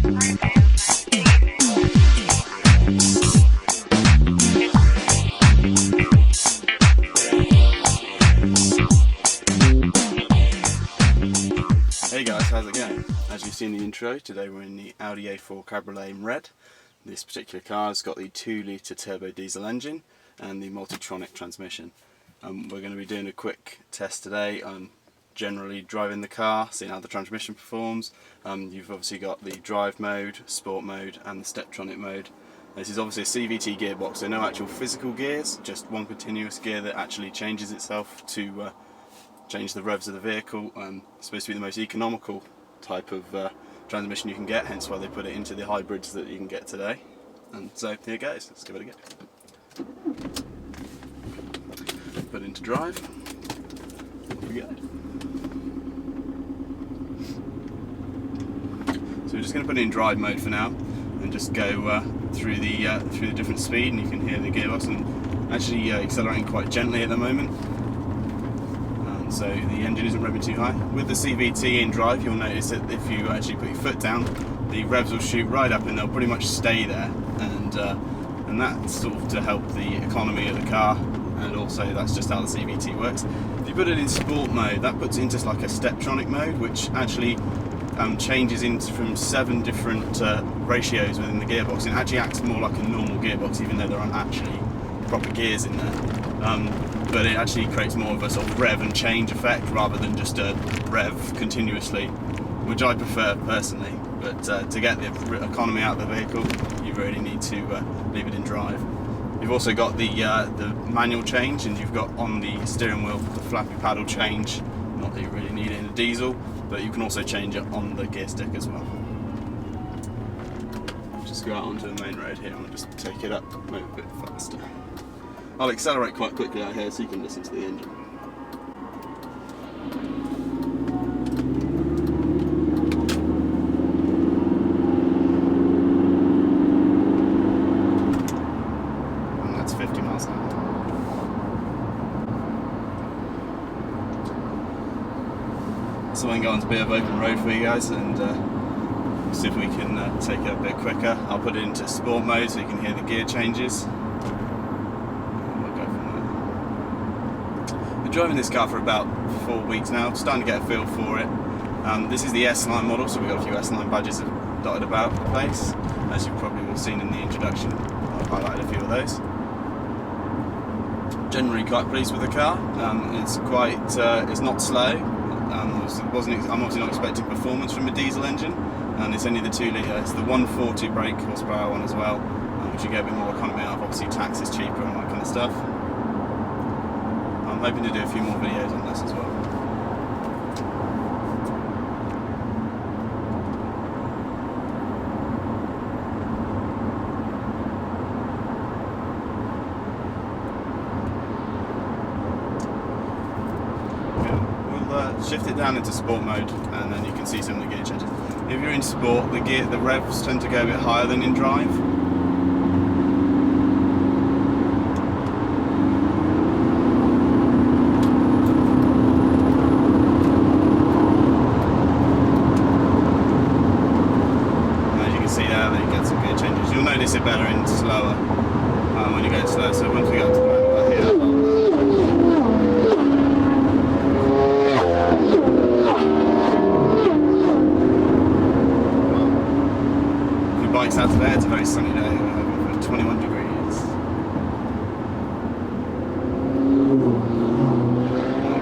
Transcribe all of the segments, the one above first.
Hey guys, how's it going? As you've seen in the intro, today we're in the Audi A4 Cabriolet in red. This particular car has got the 2-litre turbo diesel engine and the Multitronic transmission. We're going to be doing a quick test today on generally driving the car, seeing how the transmission performs. You've obviously got the drive mode, sport mode and the Steptronic mode. This is obviously a CVT gearbox, so no actual physical gears, just one continuous gear that actually changes itself to change the revs of the vehicle. It's supposed to be the most economical type of transmission you can get, hence why they put it into the hybrids that you can get today. And so here it goes, let's give it a go. Put it into drive, off we go. So we're just going to put it in drive mode for now and just go through the different speed, and you can hear the gearbox and actually accelerating quite gently at the moment. So the engine isn't revving too high. With the CVT in drive, you'll notice that if you actually put your foot down, the revs will shoot right up and they'll pretty much stay there, and that's sort of to help the economy of the car, and also that's just how the CVT works. If you put it in sport mode, that puts it into like a Steptronic mode, which actually changes into from 7 different ratios within the gearbox, and it actually acts more like a normal gearbox, even though there aren't actually proper gears in there. But it actually creates more of a sort of rev and change effect rather than just a rev continuously, which I prefer personally. But to get the economy out of the vehicle, you really need to leave it in drive. You've also got the manual change, and you've got on the steering wheel the flappy paddle change. Not that you really need it in a diesel, but you can also change it on the gear stick as well. Just go out onto the main road here and just take it up, move a bit faster. I'll accelerate quite quickly out here so you can listen to the engine. And that's 50 miles an hour. So I'm going to go onto a bit of open road for you guys and see if we can take it a bit quicker. I'll put it into sport mode so you can hear the gear changes. Driving this car for about 4 weeks now, starting to get a feel for it. This is the S-Line model, so we've got a few S-Line badges dotted about the place. As you probably will have seen in the introduction, I've highlighted a few of those. Generally quite pleased with the car. It's not slow. I'm obviously not expecting performance from a diesel engine, and it's only the 2-litre. It's the 140 brake horsepower one as well, which you get a bit more economy out of. Obviously tax is cheaper and that kind of stuff. I'm hoping to do a few more videos on this as well. We'll shift it down into sport mode, and then you can see some of the gear changes. If you're in sport, the revs tend to go a bit higher than in drive. You'll notice it better in slower when you go slow. So once we go to the roundabout here, if your bike's out today, it's a very sunny day. We're over 21 degrees.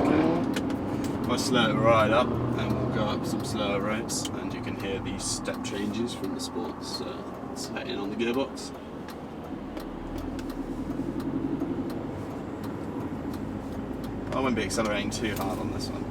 Okay. I'll slow it right up, and we'll go up some slower roads, and you can hear these step changes from the sports setting on the gearbox. I won't be accelerating too hard on this one.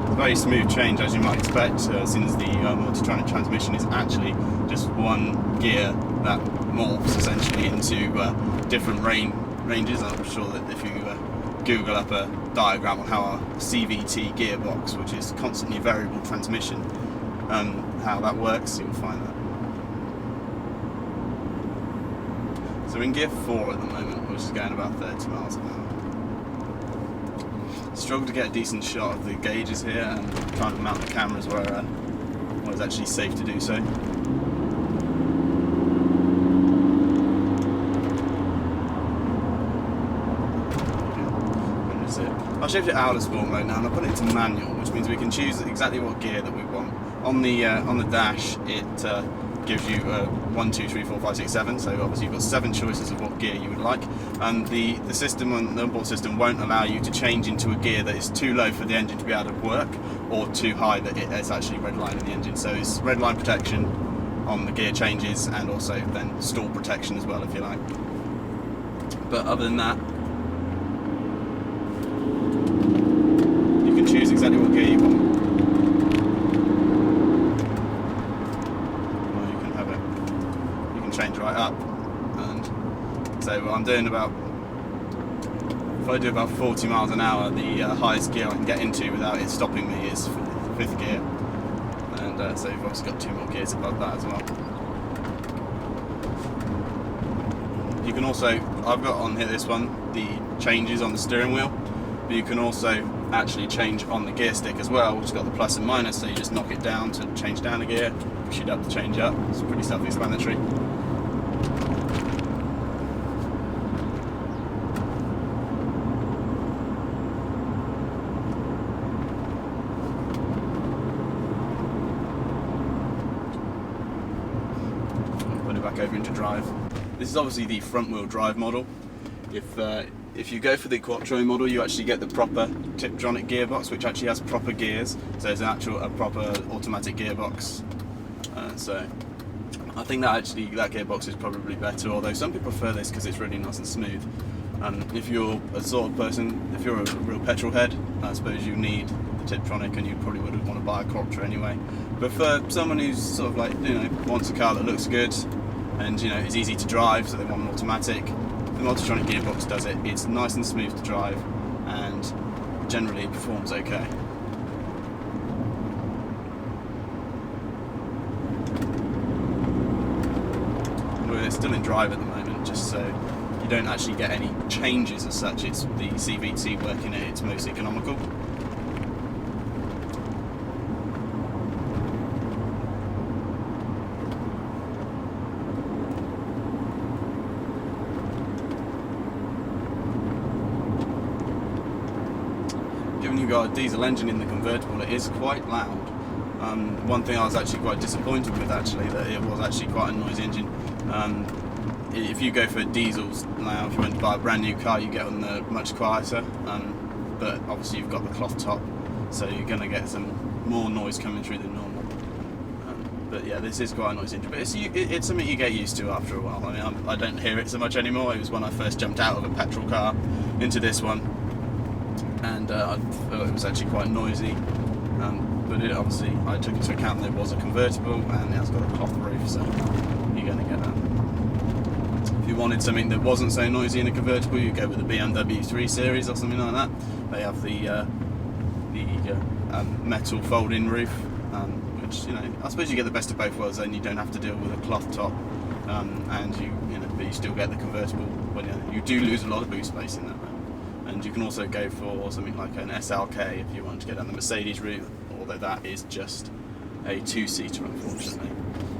It's a very smooth change, as you might expect, since the Multitronic transmission is actually just one gear that morphs essentially into different ranges. I'm sure that if you Google up a diagram on how a CVT gearbox, which is constantly variable transmission, how that works, you'll find that. So So we're in gear 4 at the moment, which is going about 30 miles an hour. Struggle to get a decent shot of the gauges here and trying to mount the cameras where it's actually safe to do so. I'll shift it out of sport mode now and I'll put it into manual, which means we can choose exactly what gear that we want. On the dash, it gives you 1, 2, 3, 4, 5, 6, 7. So obviously you've got 7 choices of what gear you would like. And the system, the onboard system, won't allow you to change into a gear that is too low for the engine to be able to work, or too high that it's actually redlining the engine. So it's redline protection on the gear changes, and also then stall protection as well, if you like. But other than that, choose exactly what gear you want. Or you can have it, you can change right up. And so I'm doing about, if I do about 40 miles an hour, the highest gear I can get into without it stopping me is 5th gear. And so you've obviously got 2 more gears above that as well. You can also, I've got on here this one, the changes on the steering wheel, but you can also actually change on the gear stick as well, which has got the plus and minus, so you just knock it down to change down the gear, push it up to change up. It's pretty self-explanatory. Put it back over into drive. This is obviously the front wheel drive model. If you go for the Quattro model, you actually get the proper Tiptronic gearbox, which actually has proper gears. So there's a proper automatic gearbox. So I think that gearbox is probably better, although some people prefer this because it's really nice and smooth. If you're a sort of person, if you're a real petrol head, I suppose you need the Tiptronic, and you probably would want to buy a Quattro anyway. But for someone who's sort of like, wants a car that looks good and is easy to drive, so they want an automatic, the Multitronic gearbox does it. It's nice and smooth to drive, and generally it performs okay. We're still in drive at the moment, just so you don't actually get any changes as such. It's the CVT working at its most economical. Given you've got a diesel engine in the convertible, it is quite loud. One thing I was actually quite disappointed with, that it was actually quite a noisy engine. If you go for diesels now, if you went to buy a brand new car, you get on the much quieter, but obviously you've got the cloth top, so you're going to get some more noise coming through than normal. But yeah, this is quite a noisy engine, but it's something you get used to after a while. I mean, I don't hear it so much anymore. It was when I first jumped out of a petrol car into this one, and I thought it was actually quite noisy. But obviously I took into account that it was a convertible and it has got a cloth roof, so you're going to get that. If you wanted something that wasn't so noisy in a convertible, you go with the BMW 3 Series or something like that. They have the metal fold-in roof, which I suppose you get the best of both worlds. Then you don't have to deal with a cloth top, and but you still get the convertible. When you do lose a lot of boot space in that. And you can also go for something like an SLK if you want to get down the Mercedes route, although that is just a 2-seater, unfortunately.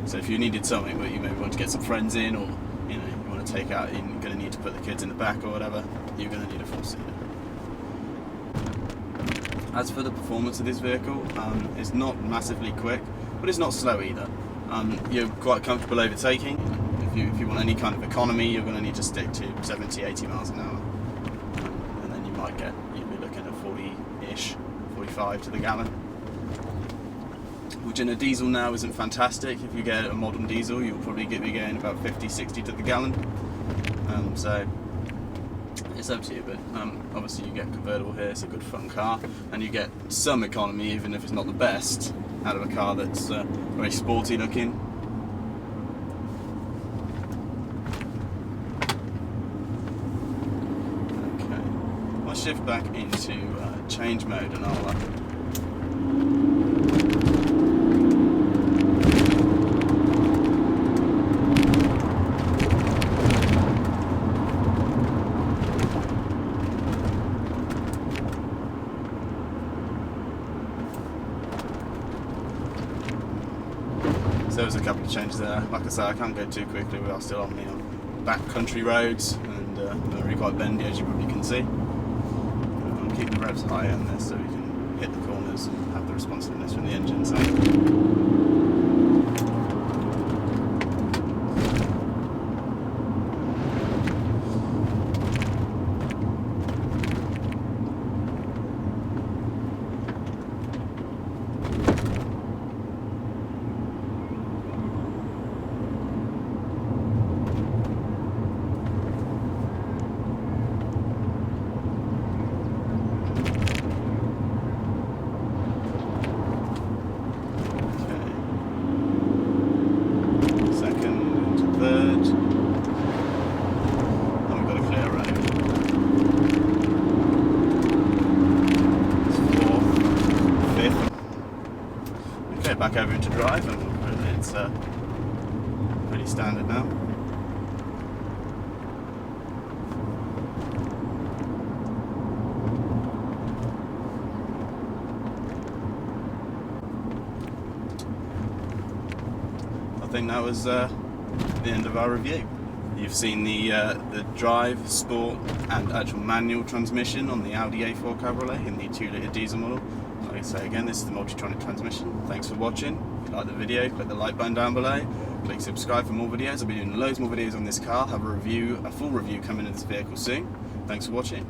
So if you needed something where you maybe want to get some friends in, or you want to take out, you're going to need to put the kids in the back or whatever, you're going to need a 4-seater. As for the performance of this vehicle, it's not massively quick, but it's not slow either. You're quite comfortable overtaking. If you want any kind of economy, you're going to need to stick to 70, 80 miles an hour. You'll be looking at 40-ish, 45 to the gallon, which in a diesel now isn't fantastic. If you get a modern diesel, you'll probably be getting about 50, 60 to the gallon. So it's up to you, but obviously you get convertible here. It's a good fun car, and you get some economy, even if it's not the best, out of a car that's very sporty looking. Shift back into change mode, and I'll there was a couple of changes there. Like I say, I can't go too quickly. We are still on the back country roads, and they're really quite bendy, as you probably can see. I'll keep the revs high on this so we can hit the corners and have the responsiveness from the engine side. Back over into drive, and it's pretty standard now. I think that was the end of our review. You've seen the drive, sport and actual manual transmission on the Audi A4 Cabriolet in the 2-litre diesel model. Like I say again, this is the Multitronic transmission. Thanks for watching. If you like the video, click the like button down below. Click subscribe for more videos. I'll be doing loads more videos on this car. Have a full review coming of this vehicle soon. Thanks for watching.